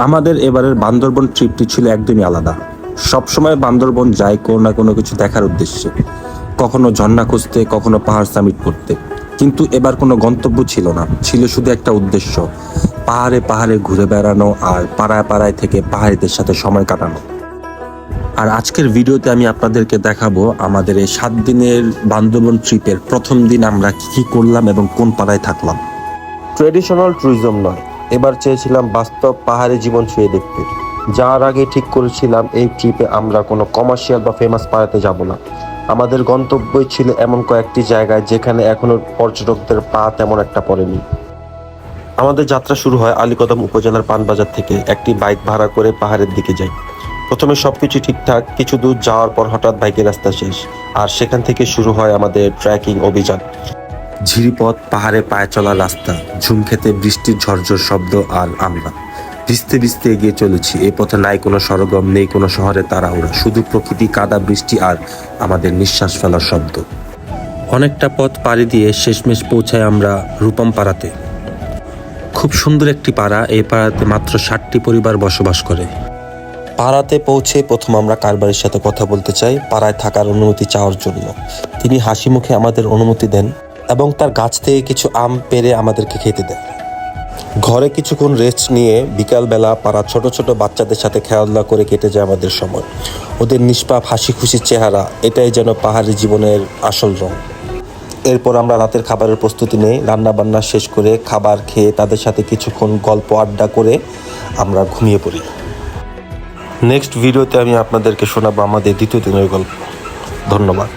আমাদের এবারের বান্দরবন ট্রিপটি ছিল একদমই আলাদা। সবসময় বান্দরবন যাই কোনো না কোনো কিছু দেখার উদ্দেশ্যে, কখনো ঝর্ণা খুঁজতে, কখনো পাহাড় সামিট করতে। কিন্তু এবার কোনো গন্তব্য ছিল না, ছিল শুধু একটা উদ্দেশ্য, পাহাড়ে পাহাড়ে ঘুরে বেড়ানো আর পাড়ায় পাড়ায় থেকে পাহাড়িদের সাথে সময় কাটানো। আর আজকের ভিডিওতে আমি আপনাদেরকে দেখাবো আমাদের এই 7 দিনের বান্দরবন ট্রিপের প্রথম দিন আমরা কি করলাম এবং কোন পাড়ায় থাকলাম। ট্রেডিশনাল ট্যুরিজম নয়, এবার চেয়েছিলাম বাস্তব পাহাড়ি জীবন ছুঁয়ে দেখতে। যাওয়ার আগে ঠিক করেছিলাম এই ট্রিপে আমরা কোনো কমার্শিয়াল বা ফেমাস পাড়াতে যাব না। আমাদের গন্তব্যই ছিল এমন কয়েকটি জায়গায় যেখানে এখনো পর্যটকদের পা তেমন একটা পড়েনি। আমাদের যাত্রা শুরু হয় আলীকদম উপজেলার পানবাজার থেকে। একটি বাইক ভাড়া করে পাহাড়ের দিকে যাই। প্রথমে সবকিছু ঠিকঠাক, কিছু দূর যাওয়ার পর হঠাৎ বাইকের রাস্তা শেষ, আর সেখান থেকে শুরু হয় আমাদের ট্রেকিং অভিযান। ঝিরিপথ, পাহাড়ে পায়ে চলা রাস্তা, ঝুম খেতে বৃষ্টির ঝরঝর শব্দ, আর আমরা ভিজতে ভিজতে এগিয়ে চলেছি। এই পথে নাই কোনো সরগম, নেই কোনো শহরে তাড়াহুড়া, শুধু প্রকৃতি, কাদা, বৃষ্টি আর আমাদের নিঃশ্বাস ফেলার শব্দ। অনেকটা পথ পাড়ি দিয়ে শেষমেশ পৌঁছাই আমরা রূপম পাড়াতে। খুব সুন্দর একটি পাড়া। এই পাড়াতে মাত্র 60টি পরিবার বসবাস করে। পাড়াতে পৌঁছে প্রথম আমরা কারবারের সাথে কথা বলতে চাই পাড়ায় থাকার অনুমতি চাওয়ার জন্য। তিনি হাসি মুখে আমাদের অনুমতি দেন এবং তার গাছ থেকে কিছু আম পেড়ে আমাদেরকে খেতে দেয়। ঘরে কিছুক্ষণ রেস্ট নিয়ে বিকালবেলা পাড়ার ছোট ছোট বাচ্চাদের সাথে খেলাধুলা করে কেটে যায় আমাদের সময়। ওদের নিষ্পাপ হাসি খুশির চেহারা, এটাই যেন পাহাড়ি জীবনের আসল রং। এরপর আমরা রাতের খাবারের প্রস্তুতি নেই। রান্না বান্না শেষ করে খাবার খেয়ে তাদের সাথে কিছুক্ষণ গল্প আড্ডা করে আমরা ঘুমিয়ে পড়ি। নেক্সট ভিডিওতে আমি আপনাদেরকে শোনাবো আমাদের দ্বিতীয় দিনের গল্প। ধন্যবাদ।